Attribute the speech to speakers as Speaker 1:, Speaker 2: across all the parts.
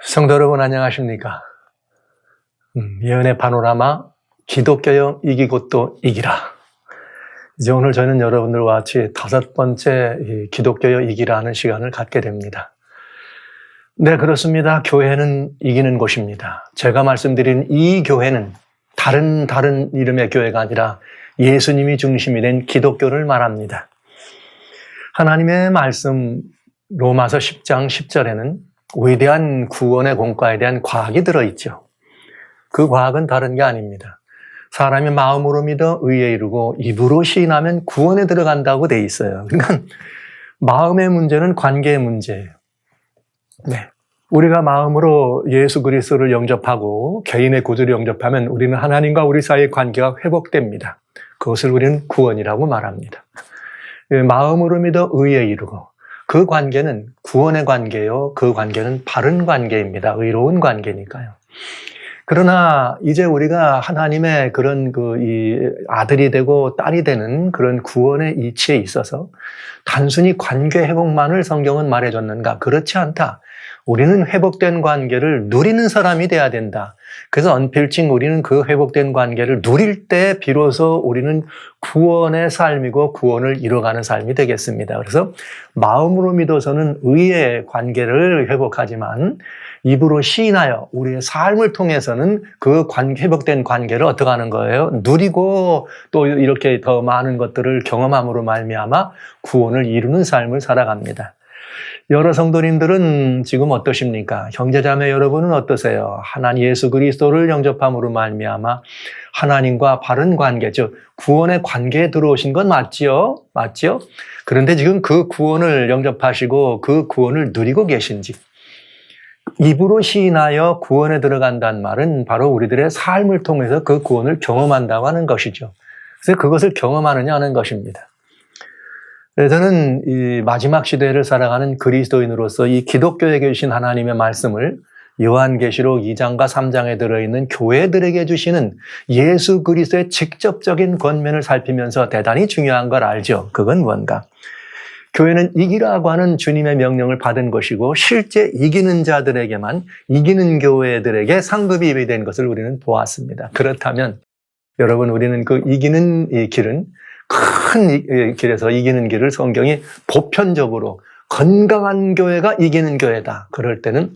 Speaker 1: 성도 여러분 안녕하십니까? 예언의 파노라마 기독교여 이기고 또 이기라. 이제 오늘 저는 여러분들과 같이 5번째 기독교여 이기라 하는 시간을 갖게 됩니다. 네, 그렇습니다. 교회는 이기는 곳입니다. 제가 말씀드린 이 교회는 다른 이름의 교회가 아니라 예수님이 중심이 된 기독교를 말합니다. 하나님의 말씀 로마서 10장 10절에는 위대한 구원의 공과에 대한 과학이 들어있죠. 그 과학은 다른 게 아닙니다. 사람이 마음으로 믿어 의에 이르고 입으로 시인하면 구원에 들어간다고 돼 있어요. 그러니까 마음의 문제는 관계의 문제예요. 네. 우리가 마음으로 예수 그리스도를 영접하고 개인의 구주를 영접하면 우리는 하나님과 우리 사이의 관계가 회복됩니다. 그것을 우리는 구원이라고 말합니다. 마음으로 믿어 의에 이르고 그 관계는 구원의 관계요. 그 관계는 바른 관계입니다. 의로운 관계니까요. 그러나 이제 우리가 하나님의 그런 이 아들이 되고 딸이 되는 그런 구원의 이치에 있어서 단순히 관계 회복만을 성경은 말해줬는가? 그렇지 않다. 우리는 회복된 관계를 누리는 사람이 돼야 된다. 그래서 언필칭 우리는 그 회복된 관계를 누릴 때 비로소 우리는 구원의 삶이고 구원을 이뤄가는 삶이 되겠습니다. 그래서 마음으로 믿어서는 의의 관계를 회복하지만 입으로 시인하여 우리의 삶을 통해서는 그 회복된 관계를 어떻게 하는 거예요? 누리고 또 이렇게 더 많은 것들을 경험함으로 말미암아 구원을 이루는 삶을 살아갑니다. 여러 성도님들은 지금 어떠십니까? 형제자매 여러분은 어떠세요? 하나님 예수 그리스도를 영접함으로 말미암아 하나님과 바른 관계, 즉 구원의 관계에 들어오신 건 맞지요? 맞죠? 그런데 지금 그 구원을 영접하시고 그 구원을 누리고 계신지, 입으로 시인하여 구원에 들어간다는 말은 바로 우리들의 삶을 통해서 그 구원을 경험한다고 하는 것이죠. 그래서 그것을 경험하느냐 하는 것입니다. 저는 이 마지막 시대를 살아가는 그리스도인으로서 이 기독교에게 주신 하나님의 말씀을 요한계시록 2장과 3장에 들어있는 교회들에게 주시는 예수 그리스도의 직접적인 권면을 살피면서 대단히 중요한 걸 알죠. 그건 뭔가? 교회는 이기라고 하는 주님의 명령을 받은 것이고 실제 이기는 자들에게만, 이기는 교회들에게 상급이 된 것을 우리는 보았습니다. 그렇다면 여러분, 우리는 그 이기는 이 길은 큰 길에서 이기는 길을 성경이 보편적으로 건강한 교회가 이기는 교회다. 그럴 때는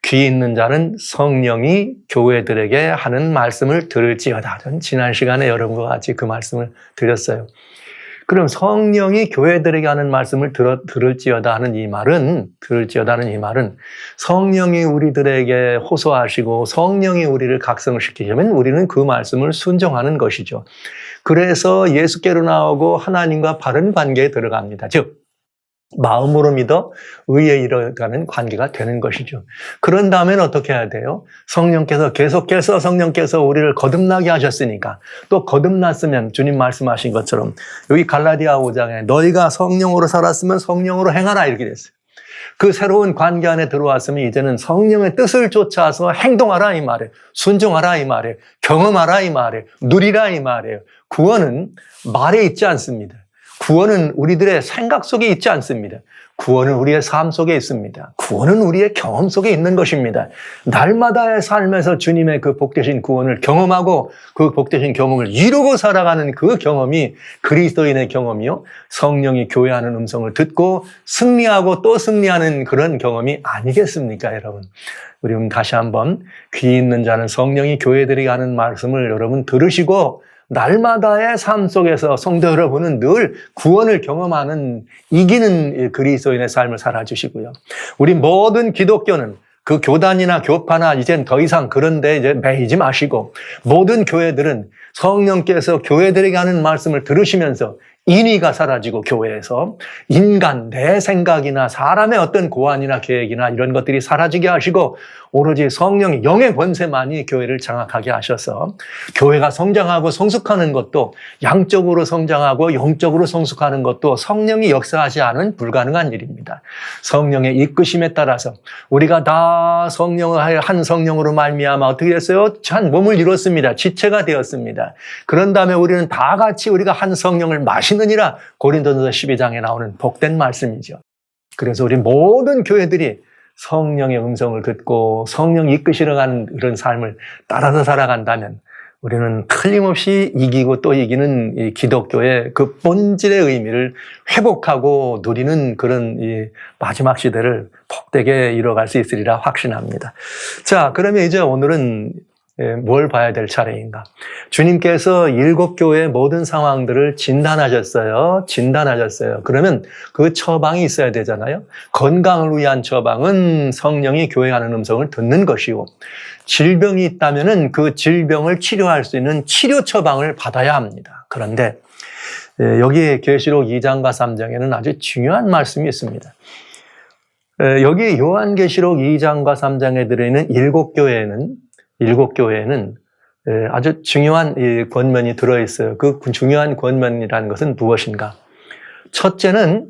Speaker 1: 귀 있는 자는 성령이 교회들에게 하는 말씀을 들을지어다. 저는 지난 시간에 여러분과 같이 그 말씀을 드렸어요. 그럼 성령이 교회들에게 하는 말씀을 들을지어다 하는 이 말은, 성령이 우리들에게 호소하시고 성령이 우리를 각성시키시면 우리는 그 말씀을 순종하는 것이죠. 그래서 예수께로 나오고 하나님과 바른 관계에 들어갑니다. 즉, 마음으로 믿어 의에 이르가는 관계가 되는 것이죠. 그런 다음에는 어떻게 해야 돼요? 계속해서 성령께서 우리를 거듭나게 하셨으니까, 또 거듭났으면 주님 말씀하신 것처럼 여기 갈라디아 5장에 너희가 성령으로 살았으면 성령으로 행하라 이렇게 됐어요. 그 새로운 관계 안에 들어왔으면 이제는 성령의 뜻을 쫓아서 행동하라 이 말이에요. 순종하라 이 말이에요. 경험하라 이 말이에요. 누리라 이 말이에요. 구원은 말에 있지 않습니다. 구원은 우리들의 생각 속에 있지 않습니다. 구원은 우리의 삶 속에 있습니다. 구원은 우리의 경험 속에 있는 것입니다. 날마다의 삶에서 주님의 그 복되신 구원을 경험하고 그 복되신 경험을 이루고 살아가는 그 경험이 그리스도인의 경험이요. 성령이 교회하는 음성을 듣고 승리하고 또 승리하는 그런 경험이 아니겠습니까, 여러분? 우리 다시 한번 귀 있는 자는 성령이 교회들에게 하는 말씀을 여러분 들으시고 날마다의 삶 속에서 성도 여러분은 늘 구원을 경험하는 이기는 그리스도인의 삶을 살아주시고요. 우리 모든 기독교는 그 교단이나 교파나 이젠 더 이상 그런데 이제 매이지 마시고 모든 교회들은 성령께서 교회들에게 하는 말씀을 들으시면서 인의가 사라지고 교회에서 인간, 내 생각이나 사람의 어떤 고안이나 계획이나 이런 것들이 사라지게 하시고 오로지 성령의 영의 권세만이 교회를 장악하게 하셔서 교회가 성장하고 성숙하는 것도 양적으로 성장하고 영적으로 성숙하는 것도 성령이 역사하지 않은 불가능한 일입니다. 성령의 이끄심에 따라서 우리가 다 성령을 한 성령으로 말미암아 어떻게 됐어요? 한 몸을 이뤘습니다. 지체가 되었습니다. 그런 다음에 우리는 다 같이 우리가 한 성령을 마시느니라 고린도전서 12장에 나오는 복된 말씀이죠. 그래서 우리 모든 교회들이 성령의 음성을 듣고 성령 이끄시러 가는 그런 삶을 따라서 살아간다면 우리는 틀림없이 이기고 또 이기는 이 기독교의 그 본질의 의미를 회복하고 누리는 그런 이 마지막 시대를 복되게 이뤄갈 수 있으리라 확신합니다. 자, 그러면 이제 오늘은 뭘 봐야 될 차례인가? 주님께서 7교회의 모든 상황들을 진단하셨어요. 그러면 그 처방이 있어야 되잖아요. 건강을 위한 처방은 성령이 교회하는 음성을 듣는 것이고, 질병이 있다면은 그 질병을 치료할 수 있는 치료 처방을 받아야 합니다. 그런데 여기 계시록 2장과 3장에는 아주 중요한 말씀이 있습니다. 여기 요한계시록 2장과 3장에 들어있는 7교회에는 아주 중요한 권면이 들어있어요. 그 중요한 권면이라는 것은 무엇인가? 첫째는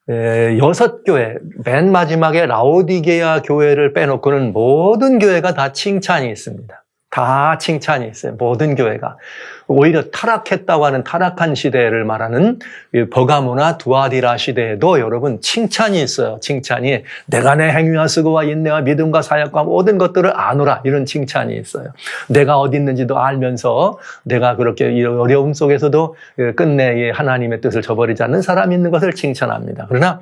Speaker 1: 6교회, 맨 마지막에 라오디게아 교회를 빼놓고는 모든 교회가 다 칭찬이 있습니다. 다 칭찬이 있어요. 모든 교회가. 오히려 타락했다고 하는 타락한 시대를 말하는 버가모나 두아디라 시대에도 여러분 칭찬이 있어요. 칭찬이 내가 내 행위와 수고와 인내와 믿음과 사역과 모든 것들을 아노라, 이런 칭찬이 있어요. 내가 어디 있는지도 알면서 내가 그렇게 어려움 속에서도 끝내 하나님의 뜻을 저버리지 않는 사람이 있는 것을 칭찬합니다. 그러나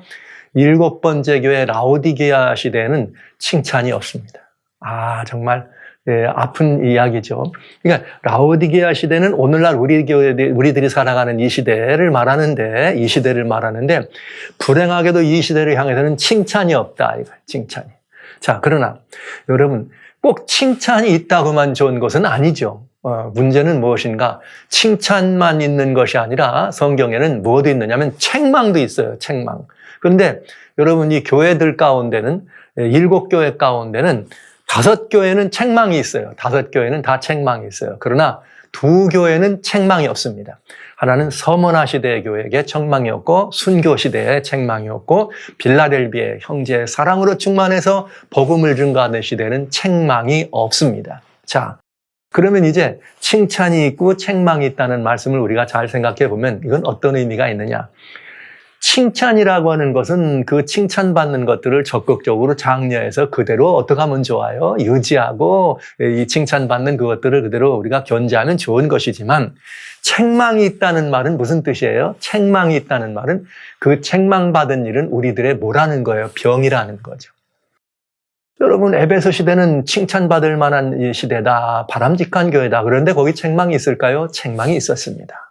Speaker 1: 7번째 교회 라오디게아 시대에는 칭찬이 없습니다. 정말 아픈 이야기죠. 그러니까 라오디게아 시대는 오늘날 우리들이 살아가는 이 시대를 말하는데 불행하게도 이 시대를 향해서는 칭찬이 없다. 칭찬이. 자, 그러나 여러분 꼭 칭찬이 있다고만 좋은 것은 아니죠. 문제는 무엇인가? 칭찬만 있는 것이 아니라 성경에는 뭐도 있느냐면 책망도 있어요. 책망. 그런데 여러분 이 교회들 가운데는 7교회 가운데는 5교회는 책망이 있어요. 5교회는 다 책망이 있어요. 그러나 2교회는 책망이 없습니다. 하나는 서머나 시대의 교회에게 책망이 없고 순교 시대에 책망이 없고 빌라델비의 형제의 사랑으로 충만해서 복음을 증거하는 시대는 책망이 없습니다. 자, 그러면 이제 칭찬이 있고 책망이 있다는 말씀을 우리가 잘 생각해 보면 이건 어떤 의미가 있느냐? 칭찬이라고 하는 것은 그 칭찬받는 것들을 적극적으로 장려해서 그대로 어떻게 하면 좋아요? 유지하고 이 칭찬받는 그것들을 그대로 우리가 견지하면 좋은 것이지만 책망이 있다는 말은 무슨 뜻이에요? 책망이 있다는 말은 그 책망받은 일은 우리들의 뭐라는 거예요? 병이라는 거죠. 여러분 에베소 시대는 칭찬받을 만한 시대다. 바람직한 교회다. 그런데 거기 책망이 있을까요? 책망이 있었습니다.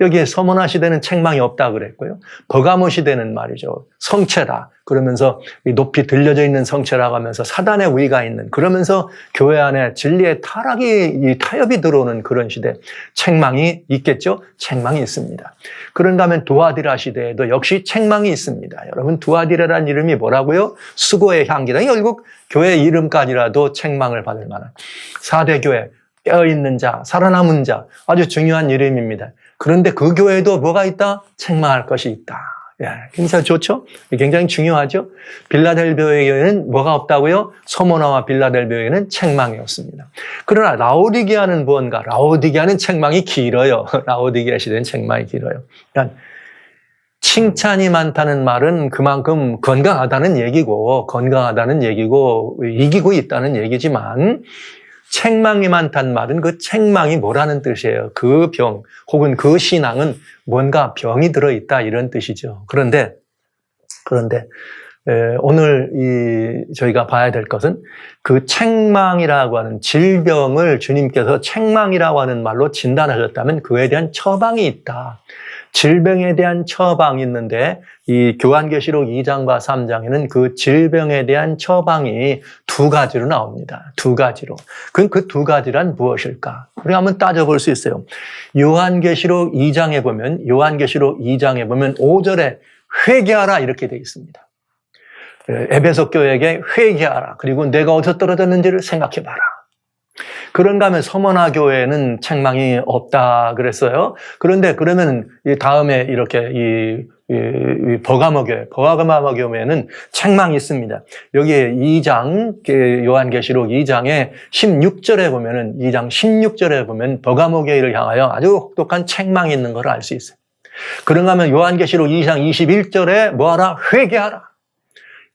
Speaker 1: 여기에 서머나 시대는 책망이 없다 그랬고요. 버가모 시대는 말이죠. 성체다. 그러면서 높이 들려져 있는 성체라고 하면서 사단의 우위가 있는, 그러면서 교회 안에 진리의 타협이 들어오는 그런 시대. 책망이 있겠죠? 책망이 있습니다. 그런가 하면 두아디라 시대에도 역시 책망이 있습니다. 여러분 두아디라라는 이름이 뭐라고요? 수고의 향기다. 결국 교회 이름까지라도 책망을 받을 만한 4대 교회, 깨어있는 자, 살아남은 자, 아주 중요한 이름입니다. 그런데 그 교회에도 뭐가 있다? 책망할 것이 있다. 굉장히 좋죠? 굉장히 중요하죠? 빌라델비아의 교회는 뭐가 없다고요? 서머나와 빌라델비아에는 책망이 없습니다. 그러나 라오디게아는 뭔가? 라오디게아는 책망이 길어요. 라오디게아 시대는 책망이 길어요. 그러니까 칭찬이 많다는 말은 그만큼 건강하다는 얘기고 이기고 있다는 얘기지만, 책망이 많다는 말은 그 책망이 뭐라는 뜻이에요? 그 병 혹은 그 신앙은 뭔가 병이 들어있다, 이런 뜻이죠. 그런데 오늘 저희가 봐야 될 것은 그 책망이라고 하는 질병을 주님께서 책망이라고 하는 말로 진단하셨다면 그에 대한 처방이 있다. 질병에 대한 처방이 있는데 이 요한계시록 2장과 3장에는 그 질병에 대한 처방이 2가지로 나옵니다. 2가지로. 그럼 그 2가지란 무엇일까? 우리가 한번 따져볼 수 있어요. 요한계시록 2장에 보면 5절에 회개하라 이렇게 되어 있습니다. 에베소 교회에게 회개하라. 그리고 내가 어디서 떨어졌는지를 생각해봐라. 그런가 하면 서머나 교회에는 책망이 없다 그랬어요. 그런데 그러면 이 다음에 이렇게 이 버가모 교회에는 책망이 있습니다. 여기에 2장, 요한계시록 2장의 16절에 보면은, 2장 16절에 보면 버가모 교회를 향하여 아주 혹독한 책망이 있는 걸 알 수 있어요. 그런가 하면 요한계시록 2장 21절에 뭐하라? 회개하라.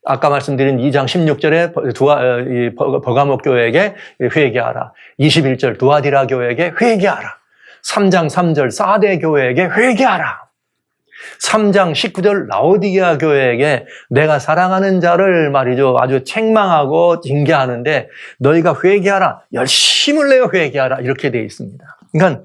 Speaker 1: 아까 말씀드린 2장 16절에 버가모 교회에게 회개하라. 21절 두아디라 교회에게 회개하라. 3장 3절 사대 교회에게 회개하라. 3장 19절 라오디게아 교회에게 내가 사랑하는 자를 말이죠. 아주 책망하고 징계하는데 너희가 회개하라. 열심을 내어 회개하라. 이렇게 되어 있습니다. 그러니까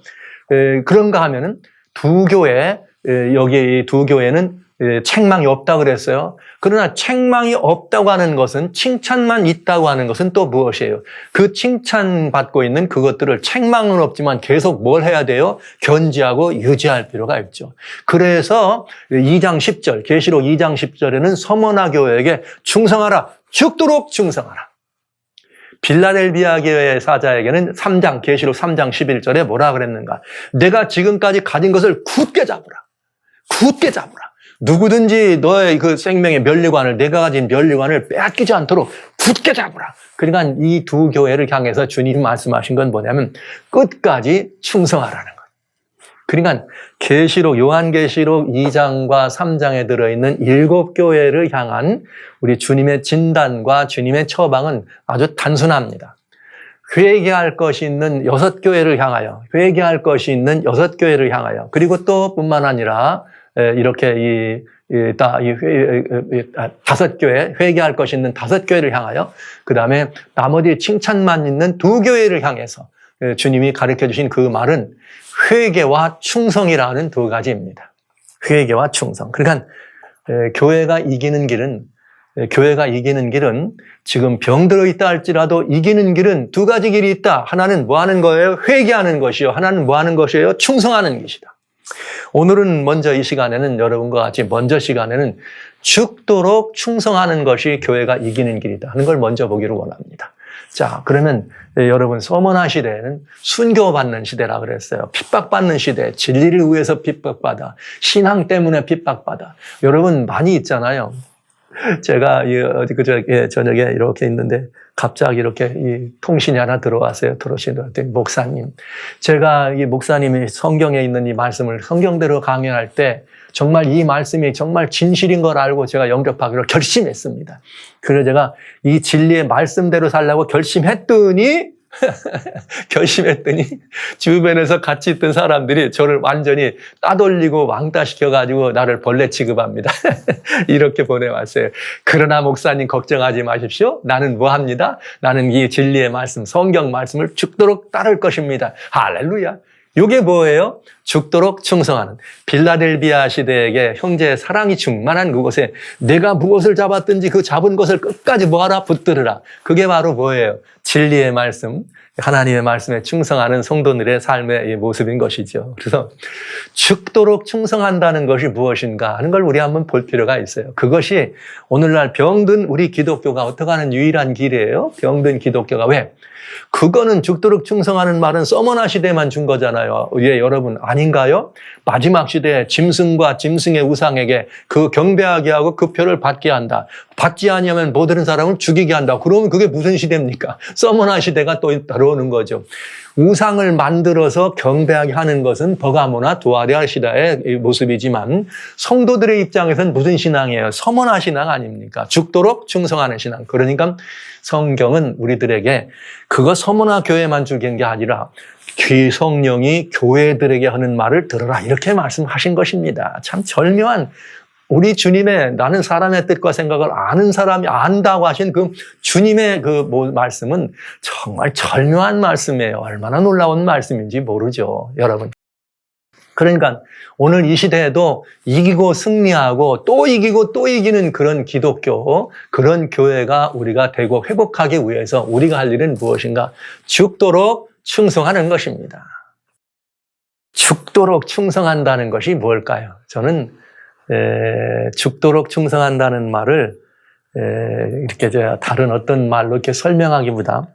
Speaker 1: 그런가 하면은 두 교회, 여기 이 두 교회는 책망이 없다고 그랬어요. 그러나 책망이 없다고 하는 것은 칭찬만 있다고 하는 것은 또 무엇이에요? 그 칭찬받고 있는 그것들을 책망은 없지만 계속 뭘 해야 돼요? 견지하고 유지할 필요가 있죠. 그래서 2장 10절, 계시록 2장 10절에는 서머나 교회에게 충성하라. 죽도록 충성하라. 빌라델비아 교회 사자에게는 3장, 계시록 3장 11절에 뭐라 그랬는가? 내가 지금까지 가진 것을 굳게 잡으라. 굳게 잡으라. 누구든지 너의 그 생명의 면류관을, 내가 가진 면류관을 빼앗기지 않도록 굳게 잡으라. 그러니까 이 두 교회를 향해서 주님이 말씀하신 건 뭐냐면 끝까지 충성하라는 거예요. 그러니까 계시록, 요한계시록 2장과 3장에 들어있는 7교회를 향한 우리 주님의 진단과 주님의 처방은 아주 단순합니다. 회개할 것이 있는 6교회를 향하여, 회개할 것이 있는 6교회를 향하여, 그리고 또 뿐만 아니라 이렇게 5교회, 회개할 것이 있는 5교회를 향하여, 그 다음에 나머지 칭찬만 있는 2교회를 향해서 주님이 가르쳐 주신 그 말은 회개와 충성이라는 두 가지입니다. 회개와 충성. 그러니까 교회가 이기는 길은 지금 병들어 있다 할지라도 이기는 길은 두 가지 길이 있다. 하나는 뭐 하는 거예요? 회개하는 것이요. 하나는 뭐 하는 것이에요? 충성하는 것이다. 오늘은 먼저 이 시간에는 여러분과 같이 먼저 시간에는 죽도록 충성하는 것이 교회가 이기는 길이다 하는 걸 먼저 보기를 원합니다. 자, 그러면 여러분 서머나 시대에는 순교받는 시대라 그랬어요. 핍박받는 시대, 진리를 위해서 핍박받아, 신앙 때문에 핍박받아. 여러분 많이 있잖아요. 제가 어디 저녁에 이렇게 있는데 갑자기 이렇게 이 통신이 하나 들어왔어요. 들어오시더니 목사님, 제가 이 목사님이 성경에 있는 이 말씀을 성경대로 강연할 때 정말 이 말씀이 정말 진실인 걸 알고 제가 영접하기로 결심했습니다. 그래서 제가 이 진리의 말씀대로 살려고 결심했더니 주변에서 같이 있던 사람들이 저를 완전히 따돌리고 왕따시켜가지고 나를 벌레 취급합니다. 이렇게 보내왔어요. 그러나 목사님 걱정하지 마십시오. 나는 뭐합니다? 나는 이 진리의 말씀, 성경 말씀을 죽도록 따를 것입니다. 할렐루야. 이게 뭐예요? 죽도록 충성하는. 빌라델비아 시대에게 형제의 사랑이 충만한 그곳에 내가 무엇을 잡았든지 그 잡은 것을 끝까지 뭐하라? 붙들으라. 그게 바로 뭐예요? 진리의 말씀, 하나님의 말씀에 충성하는 성도들의 삶의 모습인 것이죠. 그래서 죽도록 충성한다는 것이 무엇인가 하는 걸 우리 한번 볼 필요가 있어요. 그것이 오늘날 병든 우리 기독교가 어떻게 하는 유일한 길이에요. 병든 기독교가 왜? 그거는 죽도록 충성하는 말은 서머나 시대만 준 거잖아요. 예, 여러분 아닌가요? 마지막 시대에 짐승과 짐승의 우상에게 그 경배하게 하고 그 표를 받게 한다. 받지 아니하면 모든 사람을 죽이게 한다. 그러면 그게 무슨 시대입니까? 서머나 시대가 또 들어오는 거죠. 우상을 만들어서 경배하게 하는 것은 버가모나 두아디아 시대의 모습이지만 성도들의 입장에서는 무슨 신앙이에요? 서머나 신앙 아닙니까? 죽도록 충성하는 신앙. 그러니까 성경은 우리들에게 그거 서머나 교회만 주는 게 아니라 성령이 교회들에게 하는 말을 들어라 이렇게 말씀하신 것입니다. 참 절묘한 우리 주님의 나는 사람의 뜻과 생각을 아는 사람이 안다고 하신 그 주님의 그 말씀은 정말 절묘한 말씀이에요. 얼마나 놀라운 말씀인지 모르죠, 여러분. 그러니까 오늘 이 시대에도 이기고 승리하고 또 이기고 또 이기는 그런 기독교, 그런 교회가 우리가 되고 회복하기 위해서 우리가 할 일은 무엇인가? 죽도록 충성하는 것입니다. 죽도록 충성한다는 것이 뭘까요? 저는 죽도록 충성한다는 말을 이렇게 다른 어떤 말로 이렇게 설명하기보다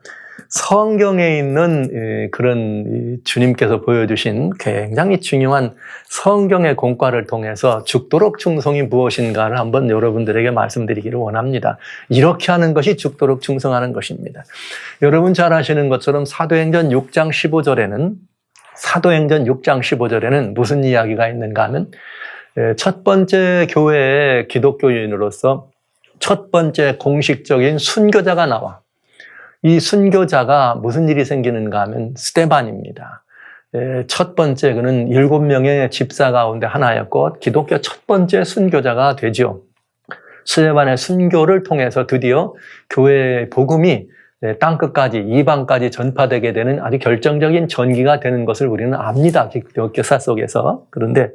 Speaker 1: 성경에 있는 그런 주님께서 보여주신 굉장히 중요한 성경의 공과를 통해서 죽도록 충성이 무엇인가를 한번 여러분들에게 말씀드리기를 원합니다. 이렇게 하는 것이 죽도록 충성하는 것입니다. 여러분 잘 아시는 것처럼 사도행전 6장 15절에는 무슨 이야기가 있는가 하면 첫 번째 교회의 기독교인으로서 첫 번째 공식적인 순교자가 나와. 이 순교자가 무슨 일이 생기는가 하면 스데반입니다. 첫 번째 그는 7명의 집사 가운데 하나였고 기독교 첫 번째 순교자가 되죠. 스데반의 순교를 통해서 드디어 교회의 복음이 땅끝까지 이방까지 전파되게 되는 아주 결정적인 전기가 되는 것을 우리는 압니다. 역사 속에서. 그런데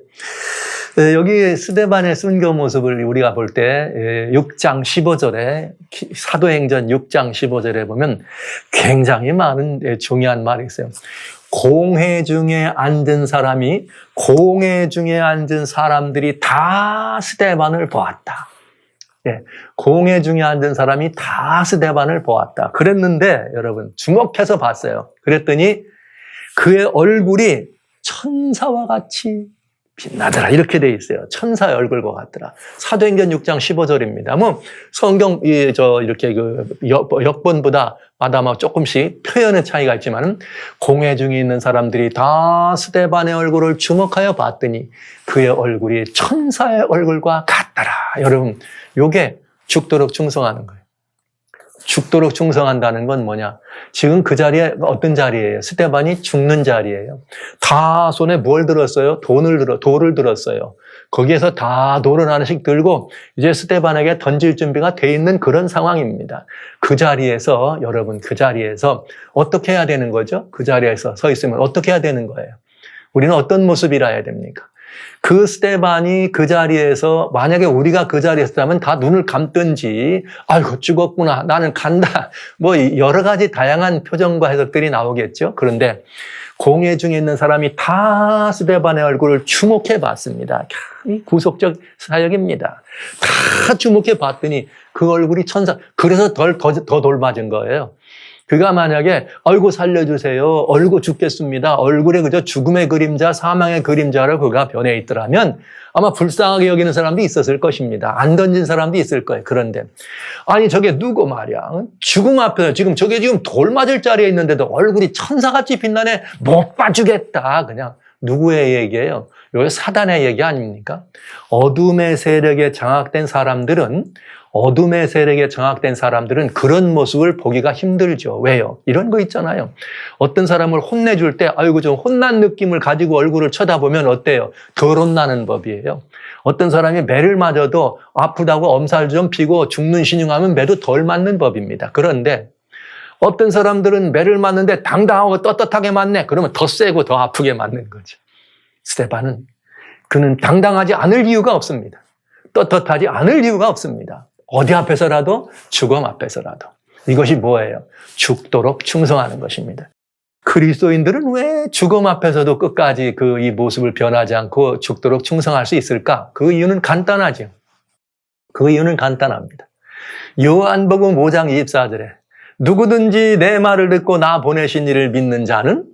Speaker 1: 여기 스데반의 순교 모습을 우리가 볼 때 6장 15절에 사도행전 6장 15절에 보면 굉장히 많은 중요한 말이 있어요. 공회 중에 앉은 사람들이 다 스데반을 보았다. 공회 중에 앉은 사람이 다 스데반을 보았다. 그랬는데 여러분 주목해서 봤어요. 그랬더니 그의 얼굴이 천사와 같이 빛나더라. 이렇게 돼 있어요. 천사의 얼굴과 같더라. 사도행전 6장 15절입니다. 뭐 성경 이렇게 역본보다 마다 조금씩 표현의 차이가 있지만은 공회 중에 있는 사람들이 다 스데반의 얼굴을 주목하여 봤더니 그의 얼굴이 천사의 얼굴과 같더라. 여러분, 요게 죽도록 충성하는 거예요. 죽도록 충성한다는 건 뭐냐? 지금 그 자리에 어떤 자리예요? 스데반이 죽는 자리예요. 다 손에 뭘 들었어요? 돌을 들었어요. 거기에서 다 돌을 하나씩 들고 이제 스데반에게 던질 준비가 돼 있는 그런 상황입니다. 그 자리에서 여러분 어떻게 해야 되는 거죠? 그 자리에서 서 있으면 어떻게 해야 되는 거예요? 우리는 어떤 모습이라 해야 됩니까? 그 스데반이 그 자리에서 만약에 우리가 그 자리에 있었다면 다 눈을 감든지 아이고 죽었구나 나는 간다 뭐 여러 가지 다양한 표정과 해석들이 나오겠죠. 그런데 공회 중에 있는 사람이 다 스데반의 얼굴을 주목해 봤습니다. 이 구속적 사역입니다. 다 주목해 봤더니 그 얼굴이 천사. 그래서 더 돌맞은 거예요. 그가 만약에 아이고 살려주세요. 얼고 죽겠습니다. 얼굴에 그저 죽음의 그림자, 사망의 그림자로 그가 변해 있더라면 아마 불쌍하게 여기는 사람도 있었을 것입니다. 안 던진 사람도 있을 거예요. 그런데 아니 저게 누구 말이야. 죽음 앞에서 저게 돌 맞을 자리에 있는데도 얼굴이 천사같이 빛나네. 못 봐주겠다. 그냥 누구의 얘기예요? 이게 사단의 얘기 아닙니까? 어둠의 세력에 장악된 사람들은 그런 모습을 보기가 힘들죠. 왜요? 이런 거 있잖아요. 어떤 사람을 혼내줄 때 아이고 좀 혼난 느낌을 가지고 얼굴을 쳐다보면 어때요? 덜 혼나는 법이에요. 어떤 사람이 매를 맞아도 아프다고 엄살 좀 피고 죽는 신용하면 매도 덜 맞는 법입니다. 그런데 어떤 사람들은 매를 맞는데 당당하고 떳떳하게 맞네. 그러면 더 세고 더 아프게 맞는 거죠. 스데반은 그는 당당하지 않을 이유가 없습니다. 떳떳하지 않을 이유가 없습니다. 어디 앞에서라도 죽음 앞에서라도. 이것이 뭐예요? 죽도록 충성하는 것입니다. 그리스도인들은 왜 죽음 앞에서도 끝까지 이 모습을 변하지 않고 죽도록 충성할 수 있을까? 그 이유는 간단하죠. 그 이유는 간단합니다. 요한복음 5장 24절에 누구든지 내 말을 듣고 나 보내신 이를 믿는 자는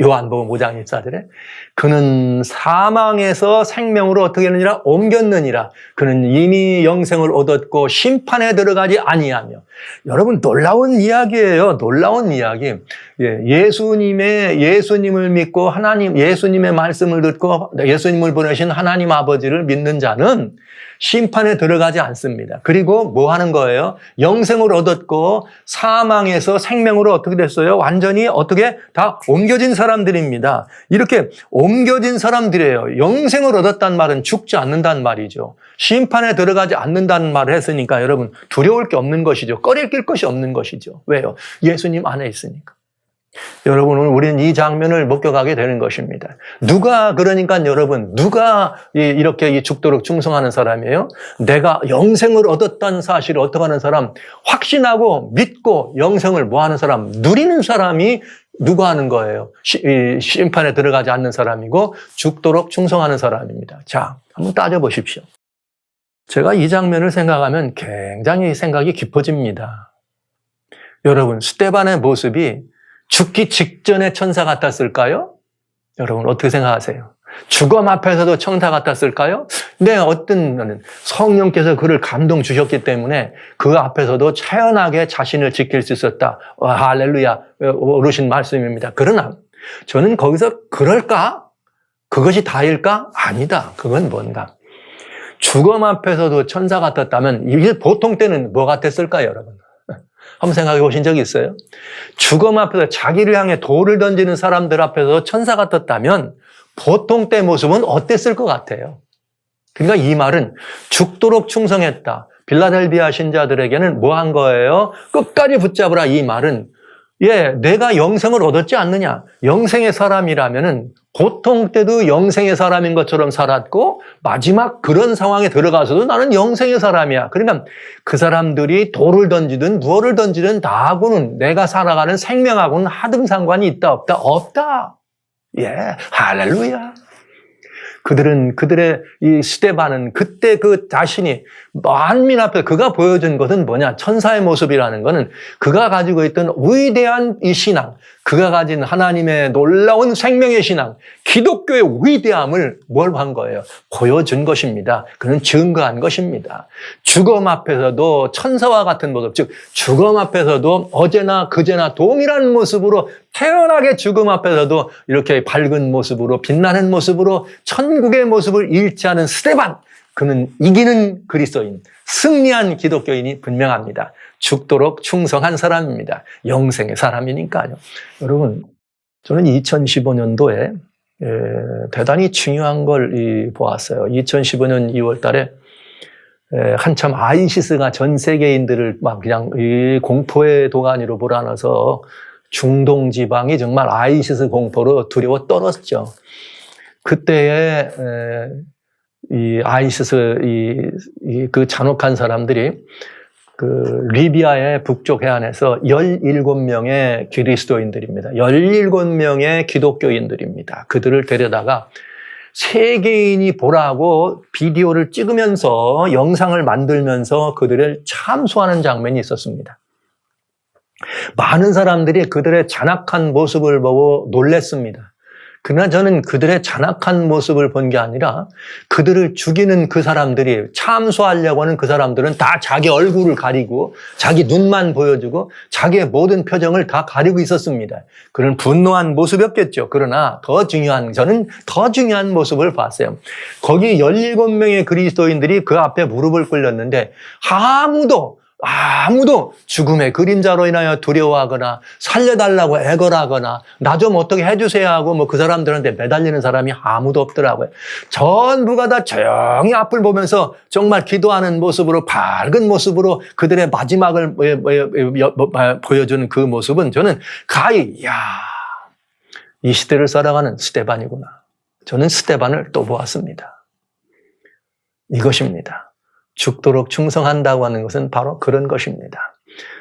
Speaker 1: 요한복음 5장 24절에 그는 사망에서 생명으로 어떻게 하느니라 옮겼느니라. 그는 이미 영생을 얻었고 심판에 들어가지 아니하며. 여러분 놀라운 이야기예요. 놀라운 이야기. 예수님을 믿고 예수님의 말씀을 듣고 예수님을 보내신 하나님 아버지를 믿는 자는 심판에 들어가지 않습니다. 그리고 뭐 하는 거예요? 영생을 얻었고 사망에서 생명으로 어떻게 됐어요? 완전히 어떻게 다 옮겨진 사람들입니다. 이렇게 옮겨진 사람들이에요. 영생을 얻었다는 말은 죽지 않는다는 말이죠. 심판에 들어가지 않는다는 말을 했으니까 여러분 두려울 게 없는 것이죠. 꺼릴 것이 없는 것이죠. 왜요? 예수님 안에 있으니까. 여러분, 오늘 우리는 이 장면을 목격하게 되는 것입니다. 누가 이렇게 죽도록 충성하는 사람이에요? 내가 영생을 얻었다는 사실을 어떻게 하는 사람? 확신하고 믿고 영생을 뭐 하는 사람? 누리는 사람이 누가 하는 거예요? 심판에 들어가지 않는 사람이고 죽도록 충성하는 사람입니다. 자, 한번 따져보십시오. 제가 이 장면을 생각하면 굉장히 생각이 깊어집니다. 여러분, 스데반의 모습이 죽기 직전에 천사 같았을까요? 여러분 어떻게 생각하세요? 죽음 앞에서도 천사 같았을까요? 네, 어떤 성령께서 그를 감동 주셨기 때문에 그 앞에서도 차연하게 자신을 지킬 수 있었다. 할렐루야, 오르신 말씀입니다. 그러나 저는 거기서 그럴까? 그것이 다일까? 아니다. 그건 뭔가? 죽음 앞에서도 천사 같았다면 이게 보통 때는 뭐 같았을까요, 여러분? 한번 생각해 보신 적이 있어요? 죽음 앞에서 자기를 향해 돌을 던지는 사람들 앞에서 천사 같았다면 보통 때 모습은 어땠을 것 같아요? 그러니까 이 말은 죽도록 충성했다. 빌라델비아 신자들에게는 뭐 한 거예요? 끝까지 붙잡으라. 이 말은 내가 영생을 얻었지 않느냐? 영생의 사람이라면은 보통 때도 영생의 사람인 것처럼 살았고 마지막 그런 상황에 들어가서도 나는 영생의 사람이야. 그러니까 그 사람들이 돌을 던지든 무엇을 던지든 다하고는 내가 살아가는 생명하고는 하등 상관이 있다 없다? 없다. 할렐루야. 그들의 이 스데반은 그때 그 자신이 만민 앞에 그가 보여준 것은 뭐냐? 천사의 모습이라는 것은 그가 가지고 있던 위대한 이 신앙, 그가 가진 하나님의 놀라운 생명의 신앙, 기독교의 위대함을 뭘 한 거예요? 보여준 것입니다. 그는 증거한 것입니다. 죽음 앞에서도 천사와 같은 모습, 즉 죽음 앞에서도 어제나 그제나 동일한 모습으로 태연하게 죽음 앞에서도 이렇게 밝은 모습으로 빛나는 모습으로 천국의 모습을 잃지 않은 스데반, 그는 이기는 그리스도인, 승리한 기독교인이 분명합니다. 죽도록 충성한 사람입니다. 영생의 사람이니까요. 여러분, 저는 2015년도에 대단히 중요한 걸 보았어요. 2015년 2월 달에 한참 아이시스가 전 세계인들을 막 그냥 이 공포의 도가니로 몰아넣어서 중동 지방이 정말 아이시스 공포로 두려워 떨었죠. 그때에 이 아이시스 그 잔혹한 사람들이 그 리비아의 북쪽 해안에서 17명의 그리스도인들입니다. 17명의 기독교인들입니다. 그들을 데려다가 세계인이 보라고 비디오를 찍으면서 영상을 만들면서 그들을 참수하는 장면이 있었습니다. 많은 사람들이 그들의 잔악한 모습을 보고 놀랐습니다. 그러나 저는 그들의 잔악한 모습을 본 게 아니라 그들을 죽이는 그 사람들이 참수하려고 하는 그 사람들은 다 자기 얼굴을 가리고 자기 눈만 보여주고 자기의 모든 표정을 다 가리고 있었습니다. 그런 분노한 모습이었겠죠. 그러나 저는 더 중요한 모습을 봤어요. 거기 17명의 그리스도인들이 그 앞에 무릎을 꿇렸는데 아무도 죽음의 그림자로 인하여 두려워하거나 살려달라고 애걸하거나 나 좀 어떻게 해주세요 하고 뭐 그 사람들한테 매달리는 사람이 아무도 없더라고요. 전부가 다 조용히 앞을 보면서 정말 기도하는 모습으로 밝은 모습으로 그들의 마지막을 보여주는 그 모습은 저는 이 시대를 살아가는 스데반이구나. 저는 스데반을 또 보았습니다. 이것입니다. 죽도록 충성한다고 하는 것은 바로 그런 것입니다.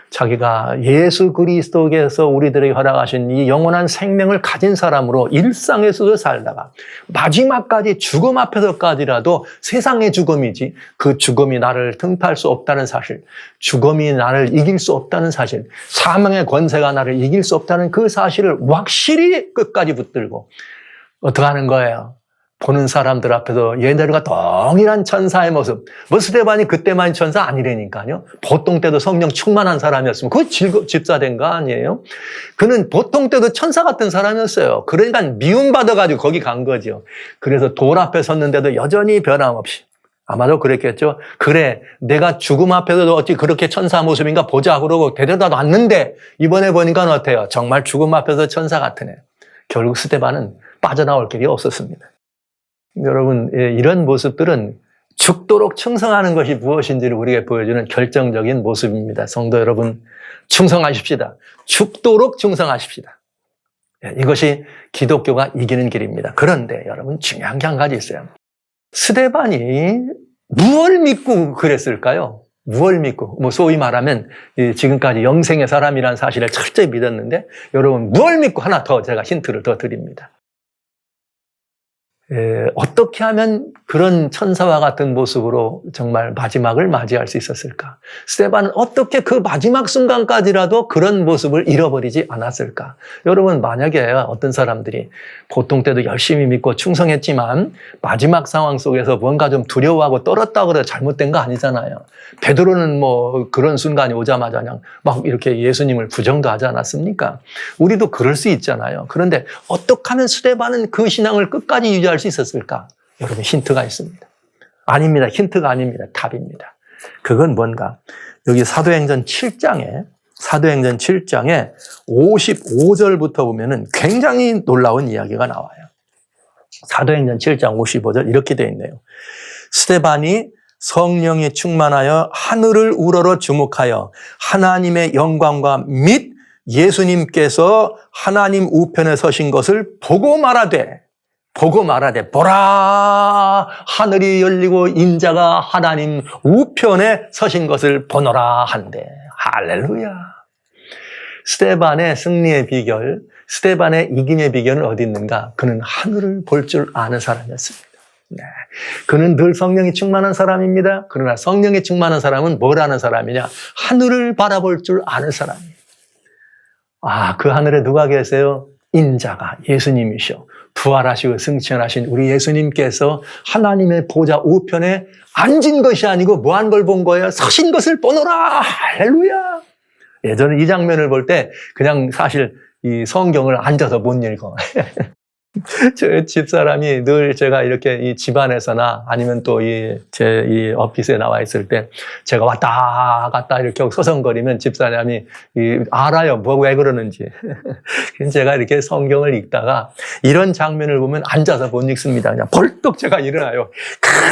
Speaker 1: 자기가 예수 그리스도께서 우리들에게 허락하신 이 영원한 생명을 가진 사람으로 일상에서도 살다가 마지막까지 죽음 앞에서까지라도 세상의 죽음이지 그 죽음이 나를 등파할 수 없다는 사실, 죽음이 나를 이길 수 없다는 사실, 사망의 권세가 나를 이길 수 없다는 그 사실을 확실히 끝까지 붙들고 어떻게 하는 거예요? 보는 사람들 앞에서 얘네들과 동일한 천사의 모습. 스데반이 그때만 천사 아니라니까요. 보통 때도 성령 충만한 사람이었으면 그거 집사된 거 아니에요? 그는 보통 때도 천사 같은 사람이었어요. 그러니까 미움받아가지고 거기 간 거죠. 그래서 돌 앞에 섰는데도 여전히 변함없이. 아마도 그랬겠죠. 그래, 내가 죽음 앞에서도 어찌 그렇게 천사 모습인가 보자 그러고 데려다 놨는데 이번에 보니까 어때요? 정말 죽음 앞에서 천사 같으네. 결국 스데반은 빠져나올 길이 없었습니다. 여러분, 이런 모습들은 죽도록 충성하는 것이 무엇인지를 우리에게 보여주는 결정적인 모습입니다. 성도 여러분, 충성하십시다. 죽도록 충성하십시다. 이것이 기독교가 이기는 길입니다. 그런데 여러분, 중요한 게 한 가지 있어요. 스데반이 무엇을 믿고 그랬을까요? 무엇을 믿고? 소위 말하면 지금까지 영생의 사람이라는 사실을 철저히 믿었는데 여러분, 무엇을 믿고 하나 더 제가 힌트를 더 드립니다. 어떻게 하면 그런 천사와 같은 모습으로 정말 마지막을 맞이할 수 있었을까? 스데반은 어떻게 그 마지막 순간까지라도 그런 모습을 잃어버리지 않았을까? 여러분, 만약에 어떤 사람들이 보통 때도 열심히 믿고 충성했지만 마지막 상황 속에서 뭔가 좀 두려워하고 떨었다고 해도 잘못된 거 아니잖아요. 베드로는 그런 순간이 오자마자 그냥 막 이렇게 예수님을 부정도 하지 않았습니까? 우리도 그럴 수 있잖아요. 그런데 어떻게 하면 스데반은 그 신앙을 끝까지 유지할 수 있었을까? 여러분, 힌트가 있습니다. 아닙니다. 힌트가 아닙니다. 답입니다. 그건 뭔가? 여기 사도행전 7장에 55절부터 보면은 굉장히 놀라운 이야기가 나와요. 사도행전 7장 55절 이렇게 되어 있네요. 스데반이 성령에 충만하여 하늘을 우러러 주목하여 하나님의 영광과 및 예수님께서 하나님 우편에 서신 것을 보고 말하되 보라 하늘이 열리고 인자가 하나님 우편에 서신 것을 보노라 한대. 할렐루야. 스데반의 승리의 비결, 스데반의 이김의 비결은 어디 있는가? 그는 하늘을 볼 줄 아는 사람이었습니다. 네. 그는 늘 성령이 충만한 사람입니다. 그러나 성령이 충만한 사람은 뭘 아는 사람이냐? 하늘을 바라볼 줄 아는 사람이에요. 그 하늘에 누가 계세요? 인자가 예수님이셔. 부활하시고 승천하신 우리 예수님께서 하나님의 보좌 우편에 앉은 것이 아니고 뭐 한 걸 본 거예요? 서신 것을 보노라. 할렐루야. 저는 이 장면을 볼 때 그냥 사실 이 성경을 앉아서 못 읽어. 저 집사람이 늘 제가 이렇게 이 집안에서나 아니면 또 제 이 오피스에 나와 있을 때 제가 왔다 갔다 이렇게 서성거리면 집사람이 알아요. 왜 그러는지. 제가 이렇게 성경을 읽다가 이런 장면을 보면 앉아서 못 읽습니다. 그냥 벌떡 제가 일어나요.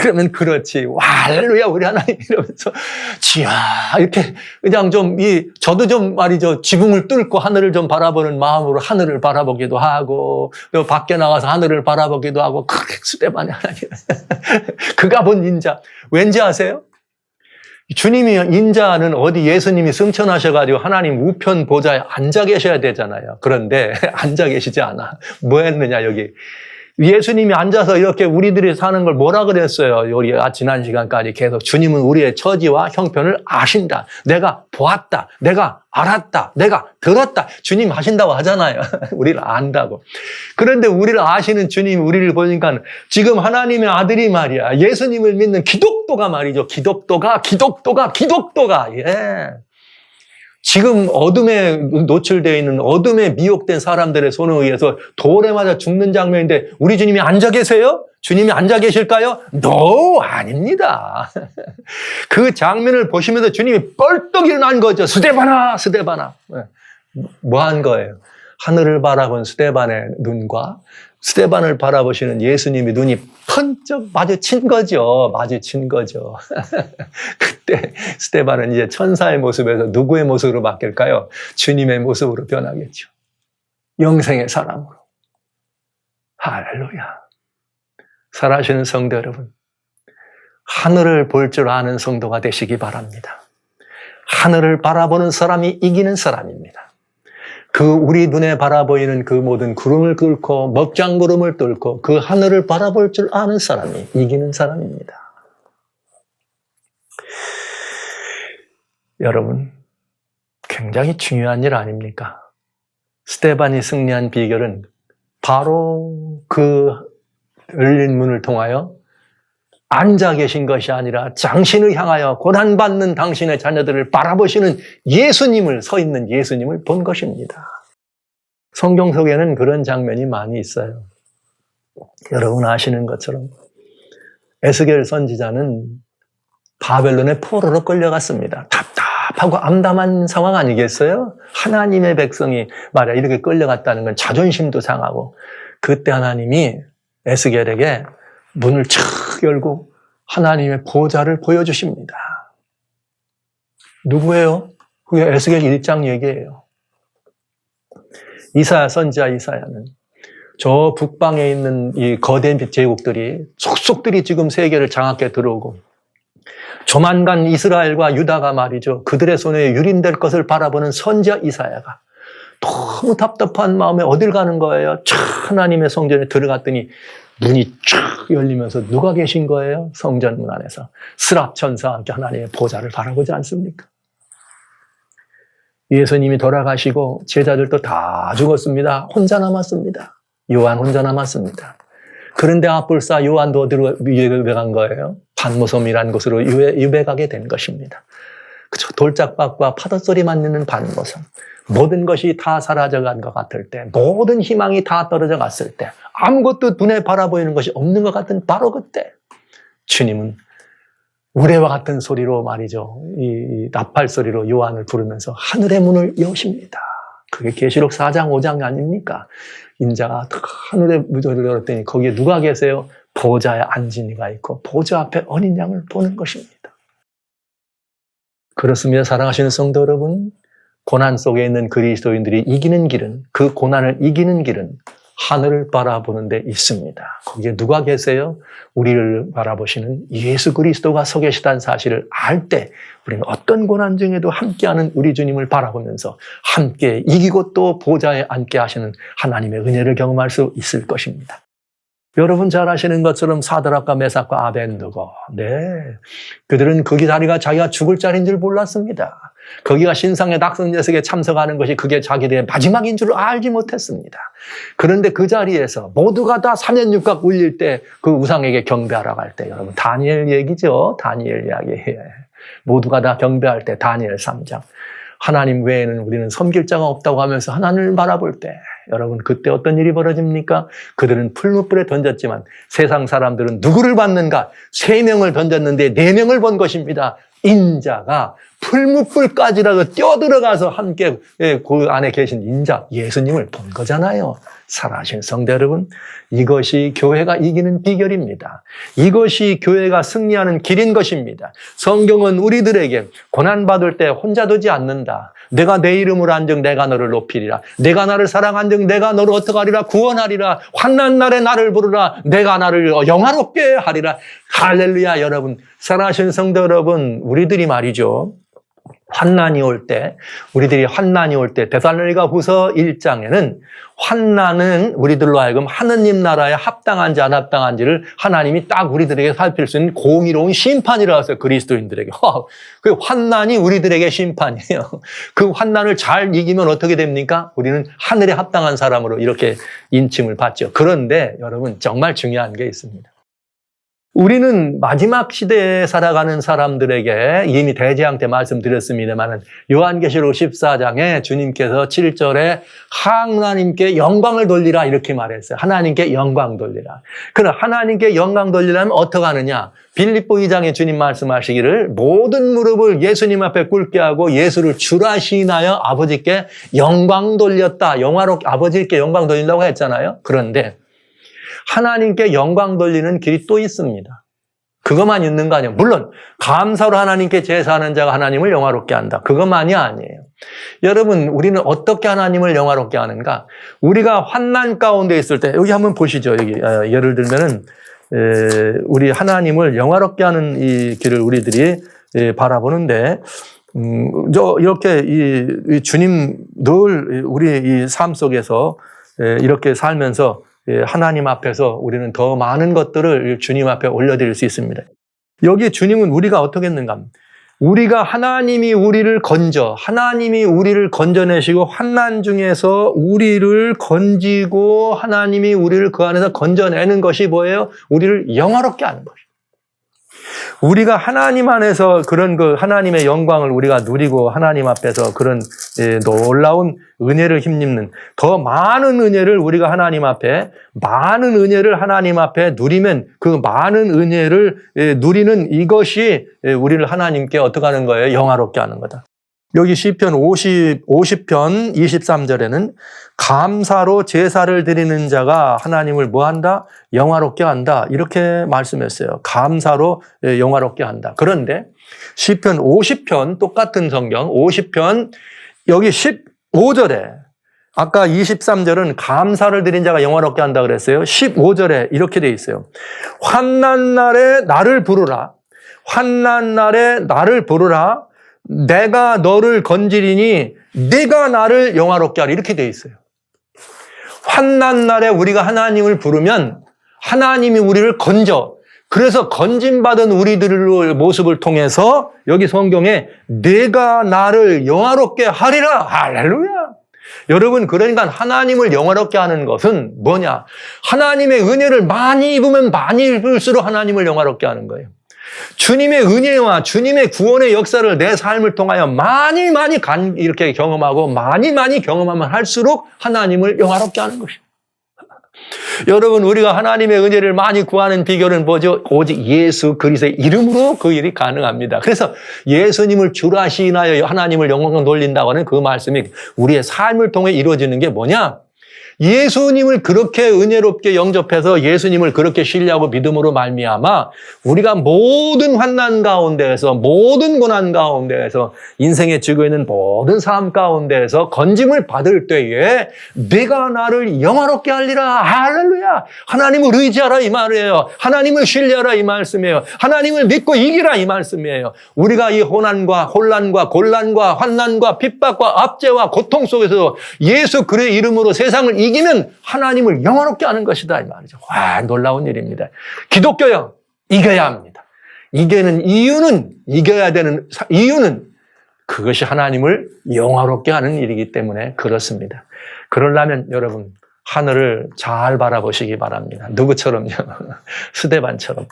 Speaker 1: 그러면 그렇지. 와, 할렐루야, 우리 하나님 이러면서 지야 이렇게 그냥 저도 좀 말이죠. 지붕을 뚫고 하늘을 좀 바라보는 마음으로 하늘을 바라보기도 하고 또 밖에 나가서 하늘을 바라보기도 하고 스데반의 하나님 그가 본 인자 왠지 아세요? 주님이 인자는 어디 예수님이 승천하셔가지고 하나님 우편 보좌에 앉아 계셔야 되잖아요. 그런데 앉아 계시지 않아. 뭐 했느냐 여기 예수님이 앉아서 이렇게 우리들이 사는 걸 뭐라 그랬어요? 우리 지난 시간까지 계속 주님은 우리의 처지와 형편을 아신다. 내가 보았다. 내가 알았다. 내가 들었다. 주님 아신다고 하잖아요. 우리를 안다고. 그런데 우리를 아시는 주님이 우리를 보니까 지금 하나님의 아들이 말이야. 예수님을 믿는 기독도가 말이죠. 기독도가. 예. 지금 어둠에 노출되어 있는 어둠에 미혹된 사람들의 손에 의해서 돌에 맞아 죽는 장면인데 우리 주님이 앉아 계세요? 주님이 앉아 계실까요? No, 아닙니다. 그 장면을 보시면서 주님이 뻘떡 일어난 거죠. 스데반아. 뭐 한 거예요? 하늘을 바라본 스데반의 눈과 스데반을 바라보시는 예수님의 눈이 번쩍 마주친 거죠. 그때 스데반은 이제 천사의 모습에서 누구의 모습으로 바뀔까요? 주님의 모습으로 변하겠죠. 영생의 사람으로. 할렐루야. 살아계시는 성도 여러분, 하늘을 볼 줄 아는 성도가 되시기 바랍니다. 하늘을 바라보는 사람이 이기는 사람입니다. 우리 눈에 바라보이는 그 모든 구름을 뚫고 먹장구름을 뚫고 그 하늘을 바라볼 줄 아는 사람이 이기는 사람입니다. 여러분, 굉장히 중요한 일 아닙니까? 스데반이 승리한 비결은 바로 그 열린 문을 통하여 앉아 계신 것이 아니라 당신을 향하여 고난받는 당신의 자녀들을 바라보시는 예수님을, 서 있는 예수님을 본 것입니다. 성경 속에는 그런 장면이 많이 있어요. 여러분 아시는 것처럼 에스겔 선지자는 바벨론의 포로로 끌려갔습니다. 답답하고 암담한 상황 아니겠어요? 하나님의 백성이 말이야 이렇게 끌려갔다는 건 자존심도 상하고 그때 하나님이 에스겔에게 문을 촥 열고 하나님의 보좌를 보여주십니다. 누구예요? 그게 에스겔 1장 얘기예요. 이사야 선지자 이사야는 저 북방에 있는 이 거대 제국들이 속속들이 지금 세계를 장악해 들어오고 조만간 이스라엘과 유다가 말이죠. 그들의 손에 유린될 것을 바라보는 선지자 이사야가 너무 답답한 마음에 어딜 가는 거예요? 하나님의 성전에 들어갔더니 문이 쫙 열리면서 누가 계신 거예요? 성전 문 안에서 스랍 천사와 함께 하나님의 보좌를 바라보지 않습니까? 예수님이 돌아가시고 제자들도 다 죽었습니다. 혼자 남았습니다. 요한 혼자 남았습니다. 그런데 앞불사 요한도 어디로 유배간 거예요? 반모섬이라는 곳으로 유배가게 된 것입니다. 그쵸? 돌짝밭과 파도소리만 있는 반모섬. 모든 것이 다 사라져간 것 같을 때, 모든 희망이 다 떨어져 갔을 때, 아무것도 눈에 바라보이는 것이 없는 것 같은 바로 그때 주님은 우레와 같은 소리로 말이죠. 이 나팔 소리로 요한을 부르면서 하늘의 문을 여십니다. 그게 계시록 4장 5장 아닙니까? 인자가 하늘의 문을 열었더니 거기에 누가 계세요? 보좌에 앉은 이가 있고 보좌 앞에 어린 양을 보는 것입니다. 그렇습니다. 사랑하시는 성도 여러분, 고난 속에 있는 그리스도인들이 이기는 길은, 그 고난을 이기는 길은 하늘을 바라보는 데 있습니다. 거기에 누가 계세요? 우리를 바라보시는 예수 그리스도가 서 계시다는 사실을 알 때 우리는 어떤 고난 중에도 함께하는 우리 주님을 바라보면서 함께 이기고 또 보좌에 앉게 하시는 하나님의 은혜를 경험할 수 있을 것입니다. 여러분 잘 아시는 것처럼 사드락과 메삭과 아벤느고, 그들은 그 자리가 자기가 죽을 자리인 줄 몰랐습니다. 거기가 신상의 낙성녀석에 참석하는 것이 그게 자기들의 마지막인 줄 알지 못했습니다. 그런데 그 자리에서 모두가 다 3년 6각 울릴 때 그 우상에게 경배하러 갈 때, 여러분 다니엘 얘기죠. 다니엘 이야기. 모두가 다 경배할 때 다니엘 3장. 하나님 외에는 우리는 섬길 자가 없다고 하면서 하나님을 바라볼 때, 여러분 그때 어떤 일이 벌어집니까? 그들은 풀무불에 던졌지만 세상 사람들은 누구를 받는가? 3명을 던졌는데 4명을 본 것입니다. 인자가 풀무불까지라도 뛰어들어가서 함께 그 안에 계신 인자 예수님을 본 거잖아요. 사랑하시는 성도 여러분, 이것이 교회가 이기는 비결입니다. 이것이 교회가 승리하는 길인 것입니다. 성경은 우리들에게 고난받을 때 혼자 두지 않는다. 내가 내 이름을 한즉 내가 너를 높이리라. 내가 나를 사랑한즉 내가 너를 어떡하리라. 구원하리라. 환난 날에 나를 부르라. 내가 나를 영화롭게 하리라. 할렐루야. 여러분, 사랑하시는 성도 여러분, 우리들이 말이죠, 우리들이 환난이 올 때 데살로니가 후서 1장에는 환난은 우리들로 하여금 하느님 나라에 합당한지 안 합당한지를 하나님이 딱 우리들에게 살필 수 있는 공의로운 심판이라고 했어요. 그리스도인들에게. 그 환난이 우리들에게 심판이에요. 그 환난을 잘 이기면 어떻게 됩니까? 우리는 하늘에 합당한 사람으로 이렇게 인칭을 받죠. 그런데 여러분 정말 중요한 게 있습니다. 우리는 마지막 시대에 살아가는 사람들에게 이미 대제왕 때 말씀드렸습니다만 요한계시록 14장에 주님께서 7절에 하나님께 영광을 돌리라 이렇게 말했어요. 하나님께 영광 돌리라. 그럼 하나님께 영광 돌리려면 어떻게 하느냐? 빌립보 2장에 주님 말씀하시기를 모든 무릎을 예수님 앞에 꿇게 하고 예수를 주라 시인하여 아버지께 영광 돌렸다. 아버지께 영광 돌린다고 했잖아요. 그런데 하나님께 영광 돌리는 길이 또 있습니다. 그것만 있는 거 아니에요. 물론 감사로 하나님께 제사하는 자가 하나님을 영화롭게 한다. 그것만이 아니에요. 여러분, 우리는 어떻게 하나님을 영화롭게 하는가? 우리가 환난 가운데 있을 때, 여기 한번 보시죠. 여기 예를 들면은 우리 하나님을 영화롭게 하는 이 길을 우리들이 바라보는데, 이렇게 이 주님 늘 우리 이 삶 속에서 이렇게 살면서 하나님 앞에서 우리는 더 많은 것들을 주님 앞에 올려드릴 수 있습니다. 여기 주님은 우리가 어떻게 했는가? 우리가 하나님이 우리를 건져내시고 환난 중에서 우리를 건지고 하나님이 우리를 그 안에서 건져내는 것이 뭐예요? 우리를 영화롭게 하는 것이에요. 우리가 하나님 안에서 그런 그 하나님의 영광을 우리가 누리고 하나님 앞에서 그런 놀라운 은혜를 힘입는 더 많은 은혜를 우리가 하나님 앞에 누리면 그 많은 은혜를 누리는 이것이 우리를 하나님께 어떻게 하는 거예요? 영화롭게 하는 거다. 여기 시편 50편 23절에는 감사로 제사를 드리는 자가 하나님을 뭐한다? 영화롭게 한다. 이렇게 말씀했어요. 감사로 영화롭게 한다. 그런데 시편 50편 똑같은 성경 50편 여기 15절에 아까 23절은 감사를 드린 자가 영화롭게 한다 그랬어요. 15절에 이렇게 돼 있어요. 환난 날에 나를 부르라. 환난 날에 나를 부르라. 내가 너를 건지리니 네가 나를 영화롭게 하리. 이렇게 돼 있어요. 환난 날에 우리가 하나님을 부르면 하나님이 우리를 건져. 그래서 건짐받은 우리들의 모습을 통해서 여기 성경에 내가 나를 영화롭게 하리라. 할렐루야. 여러분, 그러니까 하나님을 영화롭게 하는 것은 뭐냐? 하나님의 은혜를 많이 입으면 많이 입을수록 하나님을 영화롭게 하는 거예요. 주님의 은혜와 주님의 구원의 역사를 내 삶을 통하여 많이 이렇게 경험하고 많이 경험하면 할수록 하나님을 영화롭게 하는 것입니다. 여러분, 우리가 하나님의 은혜를 많이 구하는 비결은 뭐죠? 오직 예수 그리스도의 이름으로 그 일이 가능합니다. 그래서 예수님을 주라 시인하여 하나님을 영광 돌린다고 하는 그 말씀이 우리의 삶을 통해 이루어지는 게 뭐냐? 예수님을 그렇게 은혜롭게 영접해서 예수님을 그렇게 신뢰하고 믿음으로 말미암아 우리가 모든 환난 가운데에서, 모든 고난 가운데에서, 인생에 지고 있는 모든 삶 가운데에서 건짐을 받을 때에 내가 나를 영화롭게 하리라. 할렐루야. 하나님을 의지하라 이 말이에요. 하나님을 신뢰하라 이 말씀이에요. 하나님을 믿고 이기라 이 말씀이에요. 우리가 이 혼난과 혼란과 곤란과 환난과 핍박과 압제와 고통 속에서 예수 그리스도의 이름으로 세상을 이기면 하나님을 영화롭게 하는 것이다 이 말이죠. 와, 놀라운 일입니다. 기독교요, 이겨야 합니다. 이겨야 되는 이유는 그것이 하나님을 영화롭게 하는 일이기 때문에 그렇습니다. 그러려면 여러분 하늘을 잘 바라보시기 바랍니다. 누구처럼요? 스데반처럼.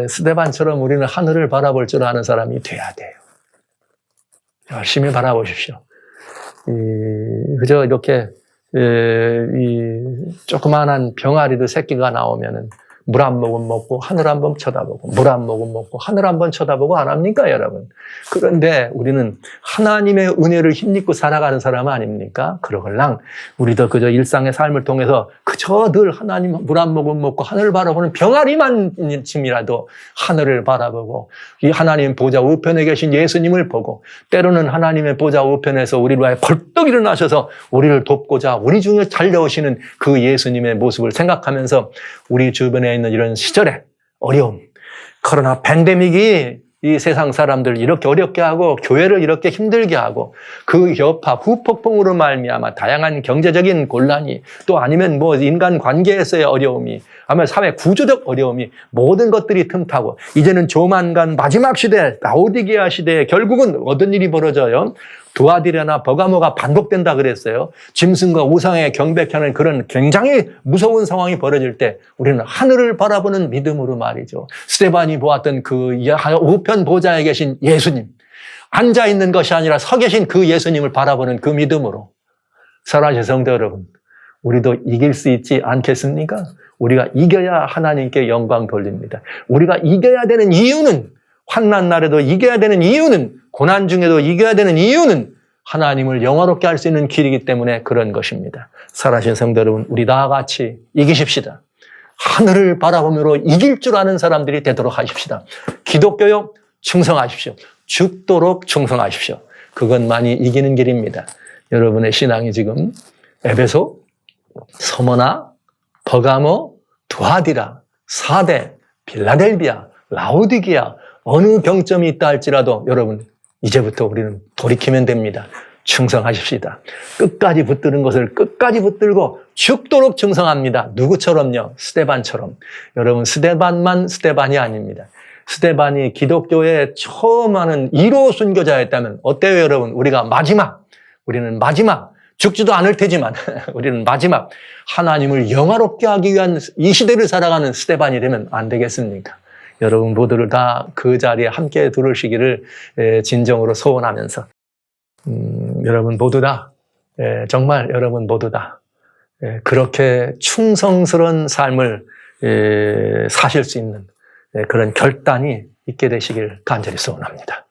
Speaker 1: 스데반처럼 우리는 하늘을 바라볼 줄 아는 사람이 돼야 돼요. 열심히 바라보십시오. 그저 이렇게 이 조그마한 병아리도 새끼가 나오면은 물 한 모금 먹고 하늘 한번 쳐다보고 물 한 모금 먹고 하늘 한번 쳐다보고 안 합니까, 여러분? 그런데 우리는 하나님의 은혜를 힘입고 살아가는 사람 아닙니까? 그러걸랑 우리도 그저 일상의 삶을 통해서 그저 늘 하나님 물 한 모금 먹고 하늘 바라보는 병아리만쯤이라도 하늘을 바라보고 이 하나님 보좌 우편에 계신 예수님을 보고 때로는 하나님의 보좌 우편에서 우리를 위하여 벌떡 일어나셔서 우리를 돕고자 우리 중에 달려오시는 그 예수님의 모습을 생각하면서 우리 주변에 있는 이런 시절의 어려움, 코로나 팬데믹이 이 세상 사람들 이렇게 어렵게 하고 교회를 이렇게 힘들게 하고 그 여파 후폭풍으로 말미암아 다양한 경제적인 곤란이 또 아니면 뭐 인간 관계에서의 어려움이 아마 사회 구조적 어려움이 모든 것들이 틈타고 이제는 조만간 마지막 시대 라오디게아 시대에 결국은 어떤 일이 벌어져요? 두아디라나 버가모가 반복된다 그랬어요. 짐승과 우상에 경배하는 그런 굉장히 무서운 상황이 벌어질 때 우리는 하늘을 바라보는 믿음으로 말이죠. 스데반이 보았던 그 우편 보좌에 계신 예수님, 앉아있는 것이 아니라 서 계신 그 예수님을 바라보는 그 믿음으로 사랑하는 성도 여러분, 우리도 이길 수 있지 않겠습니까? 우리가 이겨야 하나님께 영광 돌립니다. 우리가 이겨야 되는 이유는 환난 날에도 이겨야 되는 이유는 고난 중에도 이겨야 되는 이유는 하나님을 영화롭게 할 수 있는 길이기 때문에 그런 것입니다. 살아계신 성도 여러분, 우리 다 같이 이기십시다. 하늘을 바라보므로 이길 줄 아는 사람들이 되도록 하십시다. 기독교요, 충성하십시오. 죽도록 충성하십시오. 그것만이 이기는 길입니다. 여러분의 신앙이 지금 에베소, 서머나, 버가모, 두아디라, 사대, 빌라델비아, 라오디게아 어느 경점이 있다 할지라도 여러분 이제부터 우리는 돌이키면 됩니다. 충성하십시다. 끝까지 붙드는 것을 끝까지 붙들고 죽도록 충성합니다. 누구처럼요? 스데반처럼. 여러분 스데반만 스데반이 아닙니다. 스데반이 기독교의 처음 하는 1호 순교자였다면 어때요 여러분? 우리는 마지막 죽지도 않을 테지만 우리는 마지막 하나님을 영화롭게 하기 위한 이 시대를 살아가는 스데반이 되면 안 되겠습니까? 여러분 모두를 다 그 자리에 함께 두르시기를 진정으로 소원하면서 여러분 모두 다 정말 여러분 모두 다 그렇게 충성스러운 삶을 사실 수 있는 그런 결단이 있게 되시길 간절히 소원합니다.